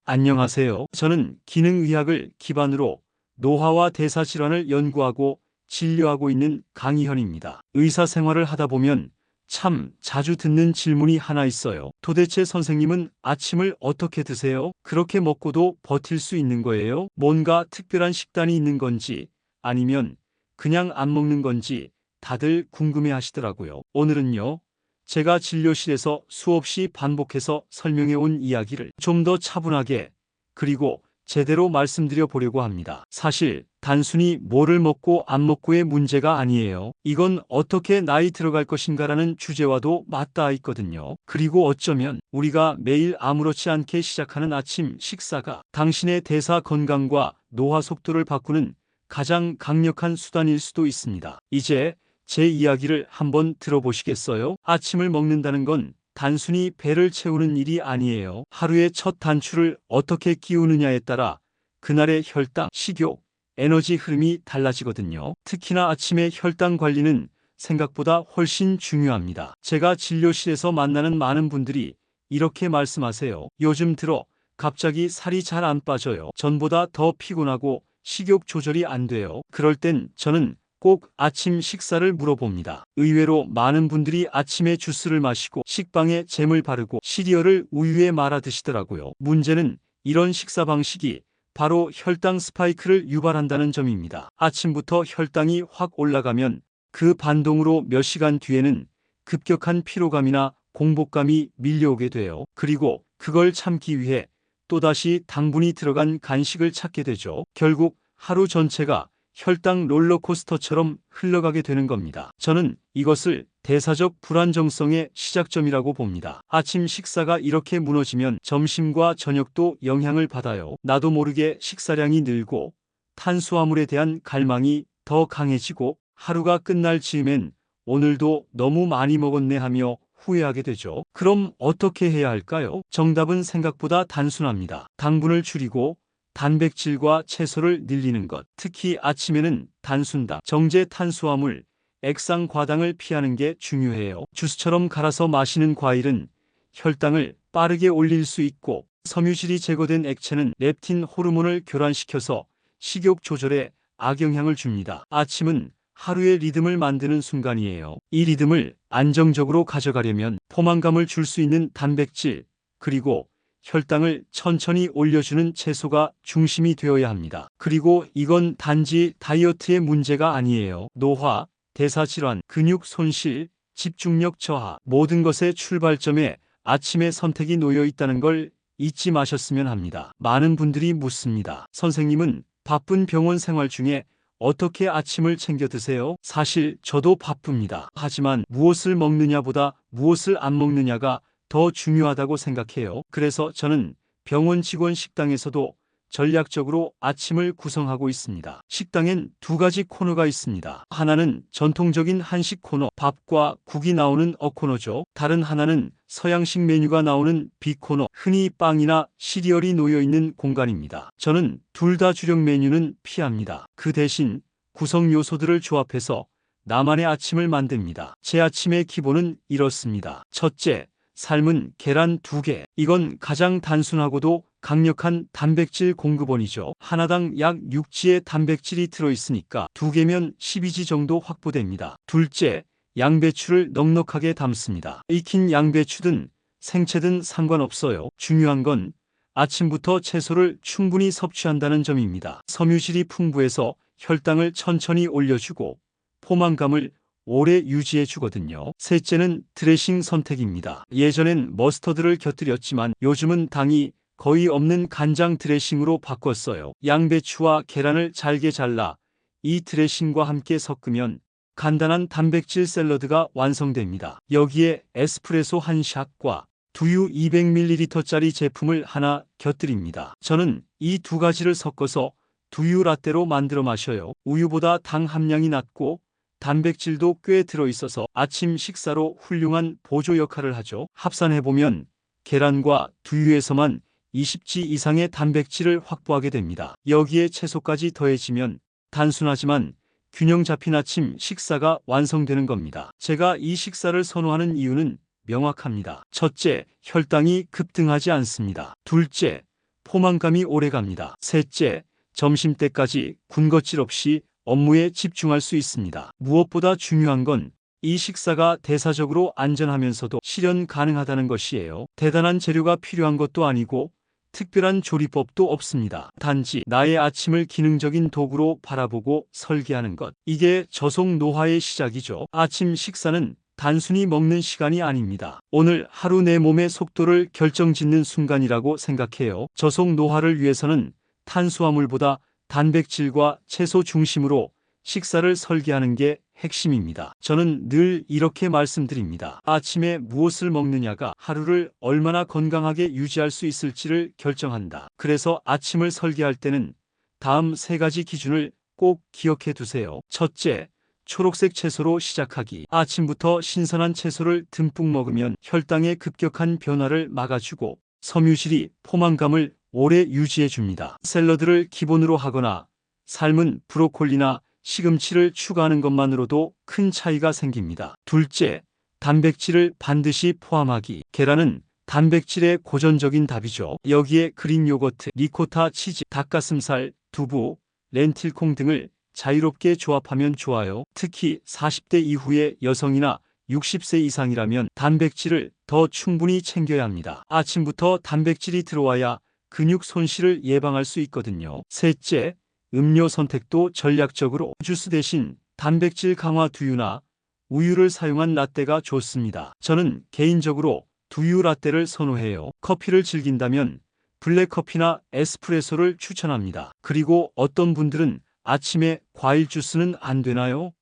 안녕하세요. 저는 기능의학을 기반으로 노화와 대사질환을 연구하고 진료하고 있는 강희현입니다. 의사 생활을 하다 보면 참 자주 듣는 질문이 하나 있어요. 도대체 선생님은 아침을 어떻게 드세요? 그렇게 먹고도 버틸 수 있는 거예요? 뭔가 특별한 식단이 있는 건지 아니면 그냥 안 먹는 건지 다들 궁금해 하시더라고요. 오늘은요, 제가 진료실에서 수없이 반복해서 설명해 온 이야기를 좀 더 차분하게 그리고 제대로 말씀드려 보려고 합니다. 사실 단순히 뭐를 먹고 안 먹고의 문제가 아니에요. 이건 어떻게 나이 들어갈 것인가라는 주제와도 맞닿아 있거든요. 그리고 어쩌면 우리가 매일 아무렇지 않게 시작하는 아침 식사가 당신의 대사 건강과 노화 속도를 바꾸는 가장 강력한 수단일 수도 있습니다. 이제 제 이야기를 한번 들어보시겠어요? 아침을 먹는다는 건 단순히 배를 채우는 일이 아니에요. 하루의 첫 단추를 어떻게 끼우느냐에 따라 그날의 혈당, 식욕, 에너지 흐름이 달라지거든요. 특히나 아침의 혈당 관리는 생각보다 훨씬 중요합니다. 제가 진료실에서 만나는 많은 분들이 이렇게 말씀하세요. 요즘 들어 갑자기 살이 잘 안 빠져요. 전보다 더 피곤하고 식욕 조절이 안 돼요. 그럴 땐 저는 꼭 아침 식사를 물어봅니다. 의외로 많은 분들이 아침에 주스를 마시고 식빵에 잼을 바르고 시리얼을 우유에 말아 드시더라고요. 문제는 이런 식사 방식이 바로 혈당 스파이크를 유발한다는 점입니다. 아침부터 혈당이 확 올라가면 그 반동으로 몇 시간 뒤에는 급격한 피로감이나 공복감이 밀려오게 돼요. 그리고 그걸 참기 위해 또다시 당분이 들어간 간식을 찾게 되죠. 결국 하루 전체가 혈당 롤러코스터처럼 흘러가게 되는 겁니다. 저는 이것을 대사적 불안정성의 시작점이라고 봅니다. 아침 식사가 이렇게 무너지면 점심과 저녁도 영향을 받아요. 나도 모르게 식사량이 늘고 탄수화물에 대한 갈망이 더 강해지고 하루가 끝날 즈음엔 오늘도 너무 많이 먹었네 하며 후회하게 되죠. 그럼 어떻게 해야 할까요? 정답은 생각보다 단순합니다. 당분을 줄이고 단백질과 채소를 늘리는 것. 특히 아침에는 단순당, 정제 탄수화물, 액상과당을 피하는 게 중요해요. 주스처럼 갈아서 마시는 과일은 혈당을 빠르게 올릴 수 있고 섬유질이 제거된 액체는 렙틴 호르몬을 교란시켜서 식욕 조절에 악영향을 줍니다. 아침은 하루의 리듬을 만드는 순간이에요. 이 리듬을 안정적으로 가져가려면 포만감을 줄 수 있는 단백질, 그리고 혈당을 천천히 올려주는 채소가 중심이 되어야 합니다. 그리고 이건 단지 다이어트의 문제가 아니에요. 노화, 대사질환, 근육 손실, 집중력 저하, 모든 것의 출발점에 아침의 선택이 놓여 있다는 걸 잊지 마셨으면 합니다. 많은 분들이 묻습니다. 선생님은 바쁜 병원 생활 중에 어떻게 아침을 챙겨 드세요? 사실 저도 바쁩니다. 하지만 무엇을 먹느냐보다 무엇을 안 먹느냐가 더 중요하다고 생각해요. 그래서 저는 병원 직원 식당에서도 전략적으로 아침을 구성하고 있습니다. 식당엔 두 가지 코너가 있습니다. 하나는 전통적인 한식 코너, 밥과 국이 나오는 어 코너죠. 다른 하나는 서양식 메뉴가 나오는 비 코너, 흔히 빵이나 시리얼이 놓여 있는 공간입니다. 저는 둘 다 주력 메뉴는 피합니다. 그 대신 구성 요소들을 조합해서 나만의 아침을 만듭니다. 제 아침의 기본은 이렇습니다. 첫째, 삶은 계란 2개. 이건 가장 단순하고도 강력한 단백질 공급원이죠. 하나당 약 6지의 단백질이 들어있으니까 2개면 12지 정도 확보됩니다. 둘째, 양배추를 넉넉하게 담습니다. 익힌 양배추든 생채든 상관없어요. 중요한 건 아침부터 채소를 충분히 섭취한다는 점입니다. 섬유질이 풍부해서 혈당을 천천히 올려주고 포만감을 오래 유지해 주거든요. 셋째는 드레싱 선택입니다. 예전엔 머스터드를 곁들였지만 요즘은 당이 거의 없는 간장 드레싱으로 바꿨어요. 양배추와 계란을 잘게 잘라 이 드레싱과 함께 섞으면 간단한 단백질 샐러드가 완성됩니다. 여기에 에스프레소 한 샷과 두유 200ml짜리 제품을 하나 곁들입니다. 저는 이 두 가지를 섞어서 두유 라떼로 만들어 마셔요. 우유보다 당 함량이 낮고 단백질도 꽤 들어있어서 아침 식사로 훌륭한 보조 역할을 하죠. 합산해보면 계란과 두유에서만 20지 이상의 단백질을 확보하게 됩니다. 여기에 채소까지 더해지면 단순하지만 균형 잡힌 아침 식사가 완성되는 겁니다. 제가 이 식사를 선호하는 이유는 명확합니다. 첫째, 혈당이 급등하지 않습니다. 둘째, 포만감이 오래갑니다. 셋째, 점심때까지 군것질 없이 업무에 집중할 수 있습니다. 무엇보다 중요한 건 이 식사가 대사적으로 안전하면서도 실현 가능하다는 것이에요. 대단한 재료가 필요한 것도 아니고 특별한 조리법도 없습니다. 단지 나의 아침을 기능적인 도구로 바라보고 설계하는 것. 이게 저속 노화의 시작이죠. 아침 식사는 단순히 먹는 시간이 아닙니다. 오늘 하루 내 몸의 속도를 결정짓는 순간이라고 생각해요. 저속 노화를 위해서는 탄수화물보다 단백질과 채소 중심으로 식사를 설계하는 게 핵심입니다. 저는 늘 이렇게 말씀드립니다. 아침에 무엇을 먹느냐가 하루를 얼마나 건강하게 유지할 수 있을지를 결정한다. 그래서 아침을 설계할 때는 다음 3가지 기준을 꼭 기억해 두세요. 첫째, 초록색 채소로 시작하기. 아침부터 신선한 채소를 듬뿍 먹으면 혈당의 급격한 변화를 막아주고 섬유질이 포만감을 오래 유지해 줍니다. 샐러드를 기본으로 하거나 삶은 브로콜리나 시금치를 추가하는 것만으로도 큰 차이가 생깁니다. 둘째, 단백질을 반드시 포함하기. 계란은 단백질의 고전적인 답이죠. 여기에 그릭 요거트, 리코타 치즈, 닭가슴살, 두부, 렌틸콩 등을 자유롭게 조합하면 좋아요. 특히 40대 이후의 여성이나 60세 이상이라면 단백질을 더 충분히 챙겨야 합니다. 아침부터 단백질이 들어와야 근육 손실을 예방할 수 있거든요. 셋째, 음료 선택도 전략적으로 주스 대신 단백질 강화 두유나 우유를 사용한 라떼가 좋습니다. 저는 개인적으로 두유 라떼를 선호해요. 커피를 즐긴다면 블랙커피나 에스프레소를 추천합니다. 그리고 어떤 분들은 아침에 과일 주스는 안 되나요?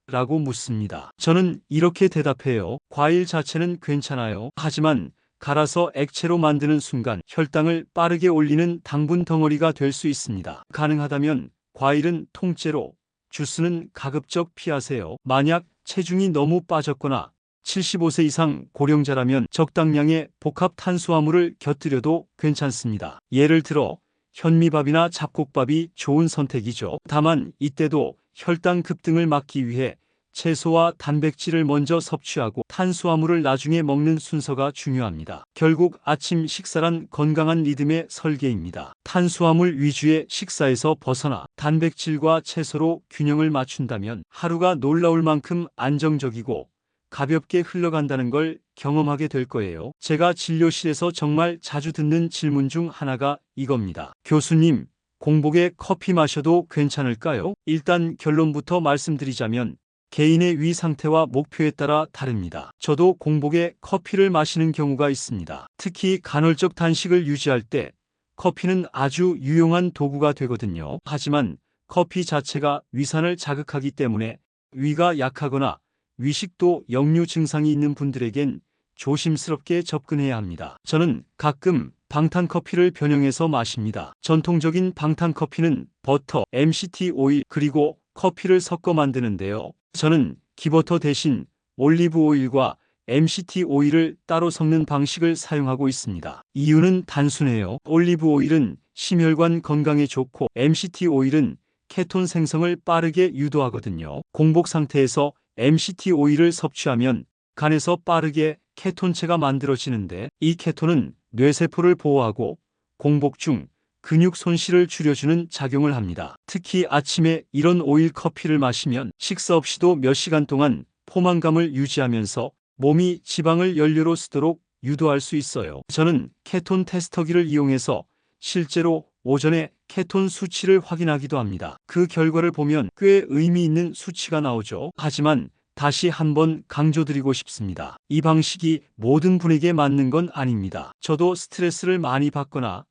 라고 묻습니다. 저는 이렇게 대답해요. 과일 자체는 괜찮아요. 하지만 갈아서 액체로 만드는 순간 혈당을 빠르게 올리는 당분 덩어리가 될 수 있습니다. 가능하다면 과일은 통째로, 주스는 가급적 피하세요. 만약 체중이 너무 빠졌거나 75세 이상 고령자라면 적당량의 복합 탄수화물을 곁들여도 괜찮습니다. 예를 들어 현미밥이나 잡곡밥이 좋은 선택이죠. 다만 이때도 혈당 급등을 막기 위해 채소와 단백질을 먼저 섭취하고 탄수화물을 나중에 먹는 순서가 중요합니다. 결국 아침 식사란 건강한 리듬의 설계입니다. 탄수화물 위주의 식사에서 벗어나 단백질과 채소로 균형을 맞춘다면 하루가 놀라울 만큼 안정적이고 가볍게 흘러간다는 걸 경험하게 될 거예요. 제가 진료실에서 정말 자주 듣는 질문 중 하나가 이겁니다. 교수님, 공복에 커피 마셔도 괜찮을까요? 일단 결론부터 말씀드리자면 개인의 위 상태와 목표에 따라 다릅니다. 저도 공복에 커피를 마시는 경우가 있습니다. 특히 간헐적 단식을 유지할 때 커피는 아주 유용한 도구가 되거든요. 하지만 커피 자체가 위산을 자극하기 때문에 위가 약하거나 위식도 역류 증상이 있는 분들에겐 조심스럽게 접근해야 합니다. 저는 가끔 방탄커피를 변형해서 마십니다. 전통적인 방탄커피는 버터, MCT 오일 그리고 커피를 섞어 만드는데요. 저는 기버터 대신 올리브 오일과 MCT 오일을 따로 섞는 방식을 사용하고 있습니다. 이유는 단순해요. 올리브 오일은 심혈관 건강에 좋고 MCT 오일은 케톤 생성을 빠르게 유도하거든요. 공복 상태에서 MCT 오일을 섭취하면 간에서 빠르게 케톤체가 만들어지는데 이 케톤은 뇌세포를 보호하고 공복 중 근육 손실을 줄여주는 작용을 합니다. 특히 아침에 이런 오일 커피를 마시면 식사 없이도 몇 시간 동안 포만감을 유지하면서 몸이 지방을 연료로 쓰도록 유도할 수 있어요. 저는 케톤 테스터기를 이용해서 실제로 오전에 케톤 수치를 확인하기도 합니다. 그 결과를 보면 꽤 의미 있는 수치가 나오죠. 하지만 다시 한번 강조드리고 싶습니다. 이 방식이 모든 분에게 맞는 건 아닙니다. 저도 스트레스를 많이 받거나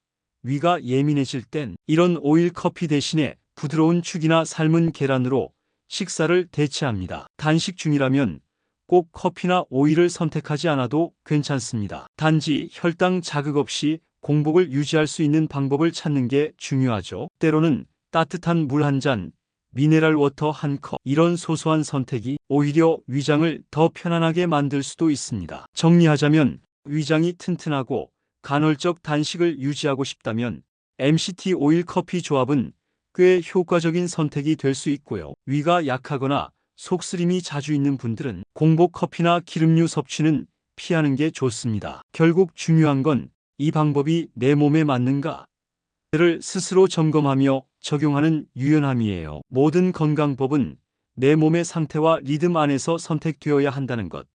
위가 예민해질 땐 이런 오일 커피 대신에 부드러운 죽이나 삶은 계란으로 식사를 대체합니다. 단식 중이라면 꼭 커피나 오일을 선택하지 않아도 괜찮습니다. 단지 혈당 자극 없이 공복을 유지할 수 있는 방법을 찾는 게 중요하죠. 때로는 따뜻한 물 한 잔, 미네랄 워터 한 컵, 이런 소소한 선택이 오히려 위장을 더 편안하게 만들 수도 있습니다. 정리하자면 위장이 튼튼하고 간헐적 단식을 유지하고 싶다면 MCT 오일 커피 조합은 꽤 효과적인 선택이 될 수 있고요. 위가 약하거나 속쓰림이 자주 있는 분들은 공복 커피나 기름류 섭취는 피하는 게 좋습니다. 결국 중요한 건 이 방법이 내 몸에 맞는가, 를 스스로 점검하며 적용하는 유연함이에요. 모든 건강법은 내 몸의 상태와 리듬 안에서 선택되어야 한다는 것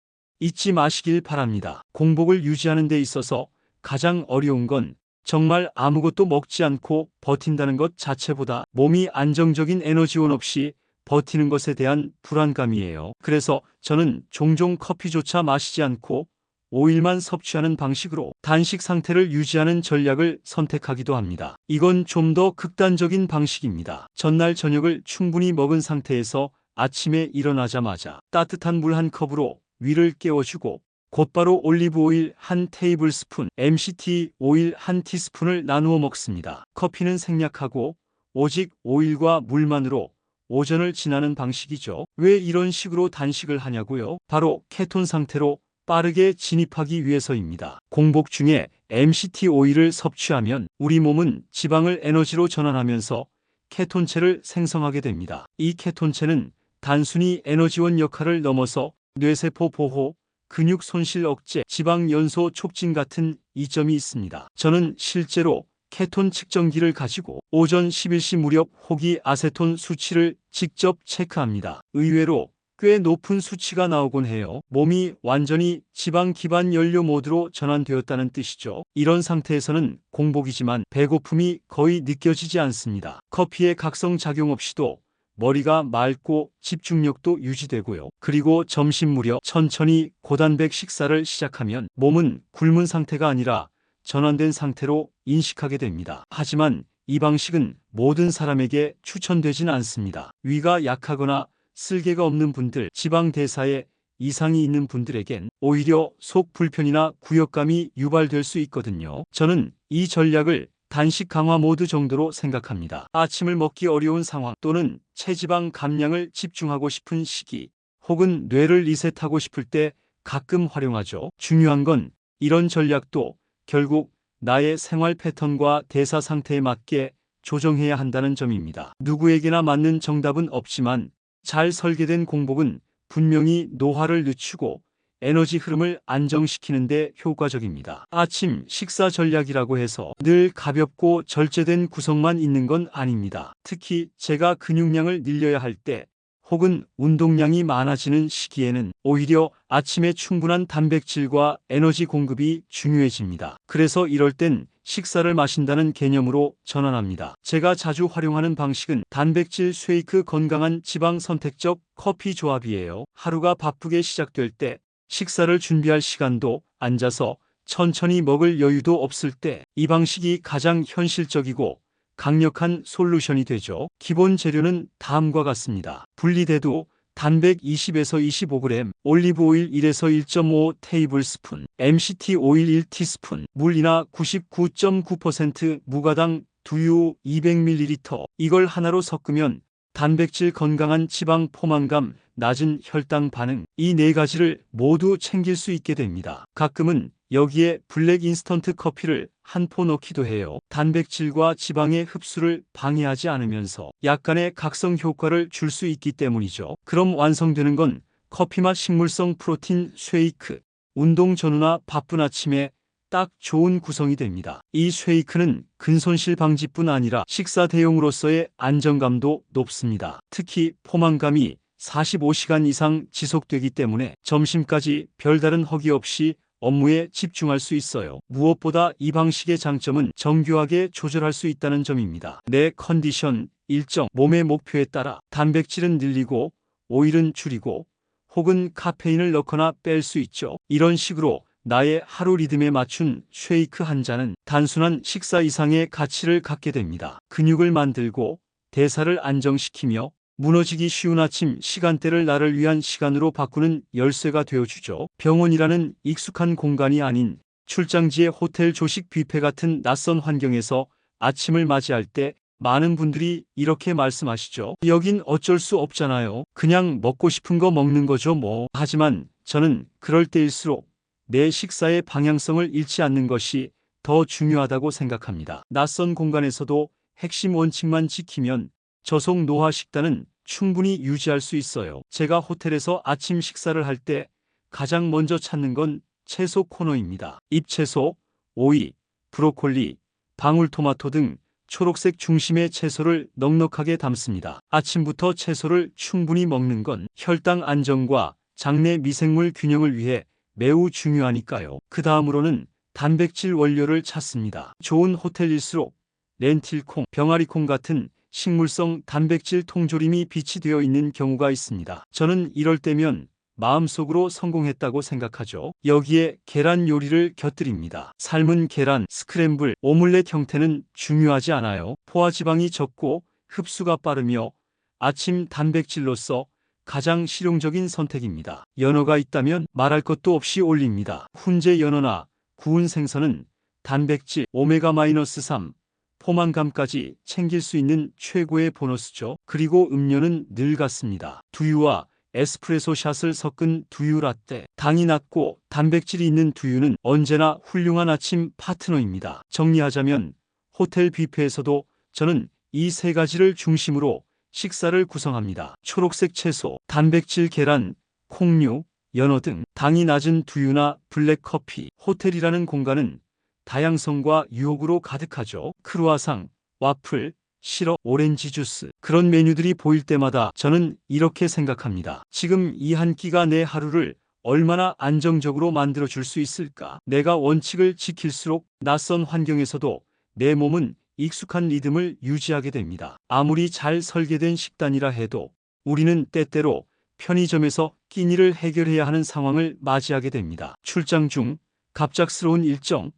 잊지 마시길 바랍니다. 공복을 유지하는 데 있어서 가장 어려운 건 정말 아무것도 먹지 않고 버틴다는 것 자체보다 몸이 안정적인 에너지원 없이 버티는 것에 대한 불안감이에요. 그래서 저는 종종 커피조차 마시지 않고 오일만 섭취하는 방식으로 단식 상태를 유지하는 전략을 선택하기도 합니다. 이건 좀 더 극단적인 방식입니다. 전날 저녁을 충분히 먹은 상태에서 아침에 일어나자마자 따뜻한 물 한 컵으로 위를 깨워주고 곧바로 올리브 오일 한 테이블스푼, MCT 오일 한 티스푼을 나누어 먹습니다. 커피는 생략하고 오직 오일과 물만으로 오전을 지나는 방식이죠. 왜 이런 식으로 단식을 하냐고요? 바로 케톤 상태로 빠르게 진입하기 위해서입니다. 공복 중에 MCT 오일을 섭취하면 우리 몸은 지방을 에너지로 전환하면서 케톤체를 생성하게 됩니다. 이 케톤체는 단순히 에너지원 역할을 넘어서 뇌세포 보호, 근육 손실 억제, 지방 연소 촉진 같은 이점이 있습니다. 저는 실제로 케톤 측정기를 가지고 오전 11시 무렵 호기 아세톤 수치를 직접 체크합니다. 의외로 꽤 높은 수치가 나오곤 해요. 몸이 완전히 지방 기반 연료 모드로 전환되었다는 뜻이죠. 이런 상태에서는 공복이지만 배고픔이 거의 느껴지지 않습니다. 커피의 각성 작용 없이도 머리가 맑고 집중력도 유지되고요. 그리고 점심 무렵 천천히 고단백 식사를 시작하면 몸은 굶은 상태가 아니라 전환된 상태로 인식하게 됩니다. 하지만 이 방식은 모든 사람에게 추천되지는 않습니다. 위가 약하거나 쓸개가 없는 분들, 지방 대사에 이상이 있는 분들에겐 오히려 속 불편이나 구역감이 유발될 수 있거든요. 저는 이 전략을 단식 강화 모드 정도로 생각합니다. 아침을 먹기 어려운 상황 또는 체지방 감량을 집중하고 싶은 시기 혹은 뇌를 리셋하고 싶을 때 가끔 활용하죠. 중요한 건 이런 전략도 결국 나의 생활 패턴과 대사 상태에 맞게 조정해야 한다는 점입니다. 누구에게나 맞는 정답은 없지만 잘 설계된 공복은 분명히 노화를 늦추고 에너지 흐름을 안정시키는 데 효과적입니다. 아침 식사 전략이라고 해서 늘 가볍고 절제된 구성만 있는 건 아닙니다. 특히 제가 근육량을 늘려야 할 때 혹은 운동량이 많아지는 시기에는 오히려 아침에 충분한 단백질과 에너지 공급이 중요해집니다. 그래서 이럴 땐 식사를 마신다는 개념으로 전환합니다. 제가 자주 활용하는 방식은 단백질 쉐이크 건강한 지방 선택적 커피 조합이에요. 하루가 바쁘게 시작될 때 식사를 준비할 시간도 앉아서 천천히 먹을 여유도 없을 때 이 방식이 가장 현실적이고 강력한 솔루션이 되죠. 기본 재료는 다음과 같습니다. 분리대도 단백 20에서 25g, 올리브 오일 1에서 1.5 테이블스푼, MCT 오일 1티스푼, 물이나 99.9% 무가당 두유 200ml. 이걸 하나로 섞으면 단백질 건강한 지방 포만감, 낮은 혈당 반응 이 네 가지를 모두 챙길 수 있게 됩니다. 가끔은 여기에 블랙 인스턴트 커피를 한 포 넣기도 해요. 단백질과 지방의 흡수를 방해하지 않으면서 약간의 각성 효과를 줄 수 있기 때문이죠. 그럼 완성되는 건 커피맛 식물성 프로틴 쉐이크. 운동 전후나 바쁜 아침에 딱 좋은 구성이 됩니다. 이 쉐이크는 근손실 방지뿐 아니라 식사 대용으로서의 안정감도 높습니다. 특히 포만감이 45시간 이상 지속되기 때문에 점심까지 별다른 허기 없이 업무에 집중할 수 있어요. 무엇보다 이 방식의 장점은 정교하게 조절할 수 있다는 점입니다. 내 컨디션, 일정, 몸의 목표에 따라 단백질은 늘리고 오일은 줄이고 혹은 카페인을 넣거나 뺄 수 있죠. 이런 식으로 나의 하루 리듬에 맞춘 쉐이크 한 잔은 단순한 식사 이상의 가치를 갖게 됩니다. 근육을 만들고 대사를 안정시키며 무너지기 쉬운 아침 시간대를 나를 위한 시간으로 바꾸는 열쇠가 되어주죠. 병원이라는 익숙한 공간이 아닌 출장지의 호텔 조식 뷔페 같은 낯선 환경에서 아침을 맞이할 때 많은 분들이 이렇게 말씀하시죠. 여긴 어쩔 수 없잖아요. 그냥 먹고 싶은 거 먹는 거죠 뭐. 하지만 저는 그럴 때일수록 내 식사의 방향성을 잃지 않는 것이 더 중요하다고 생각합니다. 낯선 공간에서도 핵심 원칙만 지키면 저속 노화 식단은 충분히 유지할 수 있어요. 제가 호텔에서 아침 식사를 할 때 가장 먼저 찾는 건 채소 코너입니다. 잎채소, 오이, 브로콜리, 방울토마토 등 초록색 중심의 채소를 넉넉하게 담습니다. 아침부터 채소를 충분히 먹는 건 혈당 안정과 장내 미생물 균형을 위해 매우 중요하니까요. 그 다음으로는 단백질 원료를 찾습니다. 좋은 호텔일수록 렌틸콩, 병아리콩 같은 식물성 단백질 통조림이 비치되어 있는 경우가 있습니다. 저는 이럴 때면 마음속으로 성공했다고 생각하죠. 여기에 계란 요리를 곁들입니다. 삶은 계란, 스크램블, 오믈렛 형태는 중요하지 않아요. 포화지방이 적고 흡수가 빠르며 아침 단백질로서 가장 실용적인 선택입니다. 연어가 있다면 말할 것도 없이 올립니다. 훈제 연어나 구운 생선은 단백질 오메가-3, 포만감까지 챙길 수 있는 최고의 보너스죠. 그리고 음료는 늘 같습니다. 두유와 에스프레소 샷을 섞은 두유 라떼. 당이 낮고 단백질이 있는 두유는 언제나 훌륭한 아침 파트너입니다. 정리하자면 호텔 뷔페에서도 저는 이 세 가지를 중심으로 식사를 구성합니다. 초록색 채소, 단백질 계란, 콩류, 연어 등 당이 낮은 두유나 블랙커피. 호텔이라는 공간은 다양성과 유혹으로 가득하죠. 크루아상, 와플, 시럽, 오렌지 주스. 그런 메뉴들이 보일 때마다 저는 이렇게 생각합니다. 지금 이 한 끼가 내 하루를 얼마나 안정적으로 만들어 줄 수 있을까? 내가 원칙을 지킬수록 낯선 환경에서도 내 몸은 익숙한 리듬을 유지하게 됩니다. 아무리 잘 설계된 식단이라 해도 우리는 때때로 편의점에서 끼니를 해결해야 하는 상황을 맞이하게 됩니다. 출장 중 갑작스러운 일정,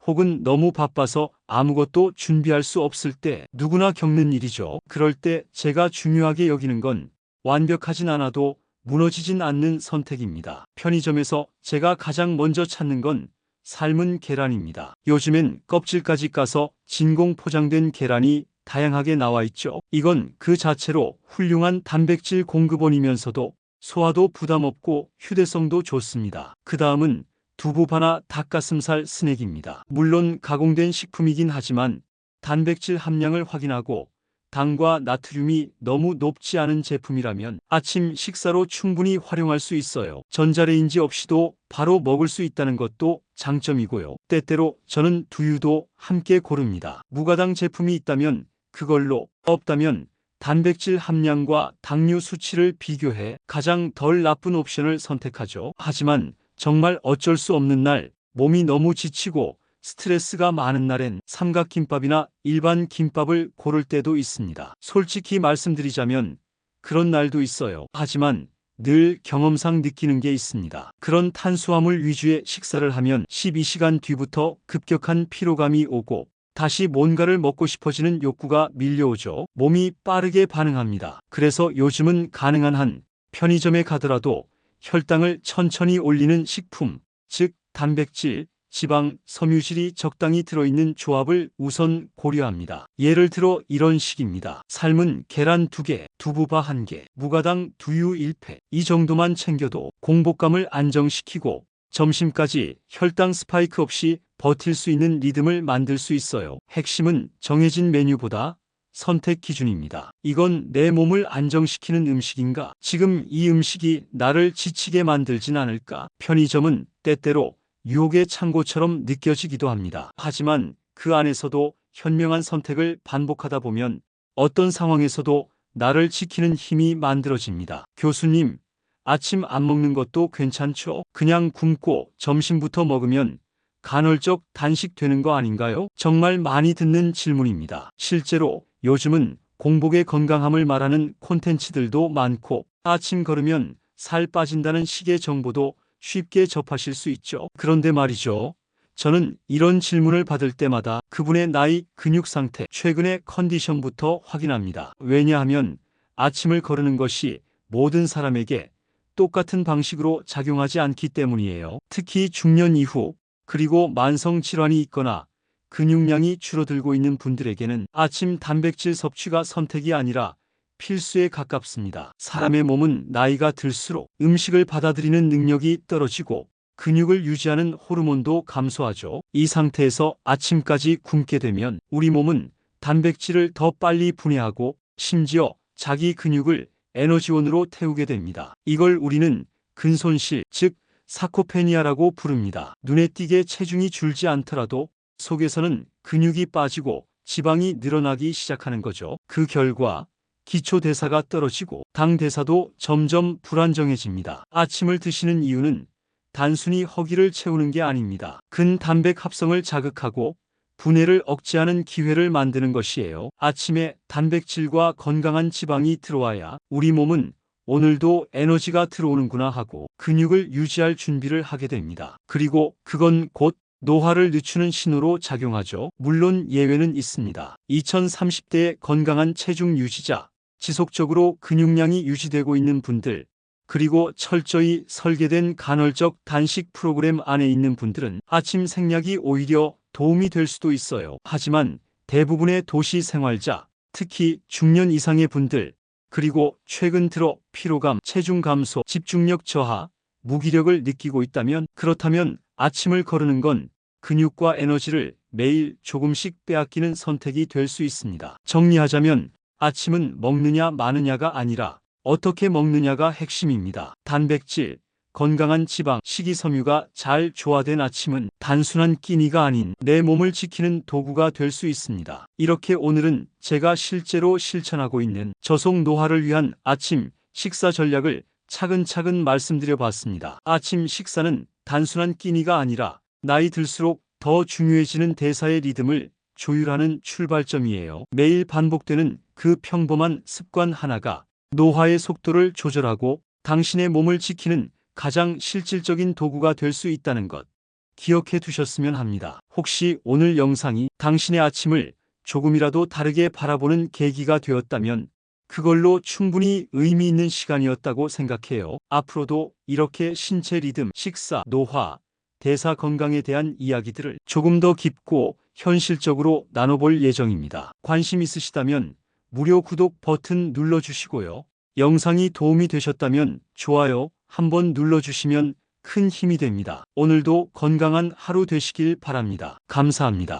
혹은 너무 바빠서 아무것도 준비할 수 없을 때 누구나 겪는 일이죠. 그럴 때 제가 중요하게 여기는 건 완벽하진 않아도 무너지진 않는 선택입니다. 편의점에서 제가 가장 먼저 찾는 건 삶은 계란입니다. 요즘엔 껍질까지 까서 진공 포장된 계란이 다양하게 나와 있죠. 이건 그 자체로 훌륭한 단백질 공급원이면서도 소화도 부담 없고 휴대성도 좋습니다. 그 다음은 두부바나 닭가슴살 스낵입니다. 물론 가공된 식품이긴 하지만 단백질 함량을 확인하고 당과 나트륨이 너무 높지 않은 제품이라면 아침 식사로 충분히 활용할 수 있어요. 전자레인지 없이도 바로 먹을 수 있다는 것도 장점이고요. 때때로 저는 두유도 함께 고릅니다. 무가당 제품이 있다면 그걸로, 없다면 단백질 함량과 당류 수치를 비교해 가장 덜 나쁜 옵션을 선택하죠. 하지만 정말 어쩔 수 없는 날, 몸이 너무 지치고 스트레스가 많은 날엔 삼각김밥이나 일반 김밥을 고를 때도 있습니다. 솔직히 말씀드리자면 그런 날도 있어요. 하지만 늘 경험상 느끼는 게 있습니다. 그런 탄수화물 위주의 식사를 하면 12시간 뒤부터 급격한 피로감이 오고 다시 뭔가를 먹고 싶어지는 욕구가 밀려오죠. 몸이 빠르게 반응합니다. 그래서 요즘은 가능한 한 편의점에 가더라도 혈당을 천천히 올리는 식품, 즉 단백질, 지방, 섬유질이 적당히 들어있는 조합을 우선 고려합니다. 예를 들어 이런 식입니다. 삶은 계란 2개, 두부바 1개, 무가당 두유 1팩. 이 정도만 챙겨도 공복감을 안정시키고 점심까지 혈당 스파이크 없이 버틸 수 있는 리듬을 만들 수 있어요. 핵심은 정해진 메뉴보다 선택 기준입니다. 이건 내 몸을 안정시키는 음식인가? 지금 이 음식이 나를 지치게 만들진 않을까? 편의점은 때때로 유혹의 창고처럼 느껴지기도 합니다. 하지만 그 안에서도 현명한 선택을 반복하다 보면 어떤 상황에서도 나를 지키는 힘이 만들어집니다. 교수님, 아침 안 먹는 것도 괜찮죠? 그냥 굶고 점심부터 먹으면 간헐적 단식 되는 거 아닌가요? 정말 많이 듣는 질문입니다. 실제로 요즘은 공복의 건강함을 말하는 콘텐츠들도 많고 아침 걸으면 살 빠진다는 식의 정보도 쉽게 접하실 수 있죠. 그런데 말이죠. 저는 이런 질문을 받을 때마다 그분의 나이, 근육 상태, 최근의 컨디션부터 확인합니다. 왜냐하면 아침을 거르는 것이 모든 사람에게 똑같은 방식으로 작용하지 않기 때문이에요. 특히 중년 이후 그리고 만성 질환이 있거나 근육량이 줄어들고 있는 분들에게는 아침 단백질 섭취가 선택이 아니라 필수에 가깝습니다. 사람의 몸은 나이가 들수록 음식을 받아들이는 능력이 떨어지고 근육을 유지하는 호르몬도 감소하죠. 이 상태에서 아침까지 굶게 되면 우리 몸은 단백질을 더 빨리 분해하고 심지어 자기 근육을 에너지원으로 태우게 됩니다. 이걸 우리는 근손실, 즉 사코페니아라고 부릅니다. 눈에 띄게 체중이 줄지 않더라도 속에서는 근육이 빠지고 지방이 늘어나기 시작하는 거죠. 그 결과 기초 대사가 떨어지고 당 대사도 점점 불안정해집니다. 아침을 드시는 이유는 단순히 허기를 채우는 게 아닙니다. 근단백 합성을 자극하고 분해를 억제하는 기회를 만드는 것이에요. 아침에 단백질과 건강한 지방이 들어와야 우리 몸은 오늘도 에너지가 들어오는구나 하고 근육을 유지할 준비를 하게 됩니다. 그리고 그건 곧 노화를 늦추는 신호로 작용하죠. 물론 예외는 있습니다. 2030대의 건강한 체중 유지자, 지속적으로 근육량이 유지되고 있는 분들, 그리고 철저히 설계된 간헐적 단식 프로그램 안에 있는 분들은 아침 생략이 오히려 도움이 될 수도 있어요. 하지만 대부분의 도시 생활자, 특히 중년 이상의 분들, 그리고 최근 들어 피로감, 체중 감소, 집중력 저하, 무기력을 느끼고 있다면, 그렇다면 아침을 거르는 건 근육과 에너지를 매일 조금씩 빼앗기는 선택이 될 수 있습니다. 정리하자면 아침은 먹느냐 마느냐가 아니라 어떻게 먹느냐가 핵심입니다. 단백질, 건강한 지방, 식이섬유가 잘 조화된 아침은 단순한 끼니가 아닌 내 몸을 지키는 도구가 될 수 있습니다. 이렇게 오늘은 제가 실제로 실천하고 있는 저속 노화를 위한 아침 식사 전략을 차근차근 말씀드려 봤습니다. 아침 식사는 단순한 끼니가 아니라 나이 들수록 더 중요해지는 대사의 리듬을 조율하는 출발점이에요. 매일 반복되는 그 평범한 습관 하나가 노화의 속도를 조절하고 당신의 몸을 지키는 가장 실질적인 도구가 될 수 있다는 것 기억해 두셨으면 합니다. 혹시 오늘 영상이 당신의 아침을 조금이라도 다르게 바라보는 계기가 되었다면 그걸로 충분히 의미 있는 시간이었다고 생각해요. 앞으로도 이렇게 신체 리듬, 식사, 노화, 대사 건강에 대한 이야기들을 조금 더 깊고 현실적으로 나눠볼 예정입니다. 관심 있으시다면 무료 구독 버튼 눌러주시고요. 영상이 도움이 되셨다면 좋아요 한번 눌러주시면 큰 힘이 됩니다. 오늘도 건강한 하루 되시길 바랍니다. 감사합니다.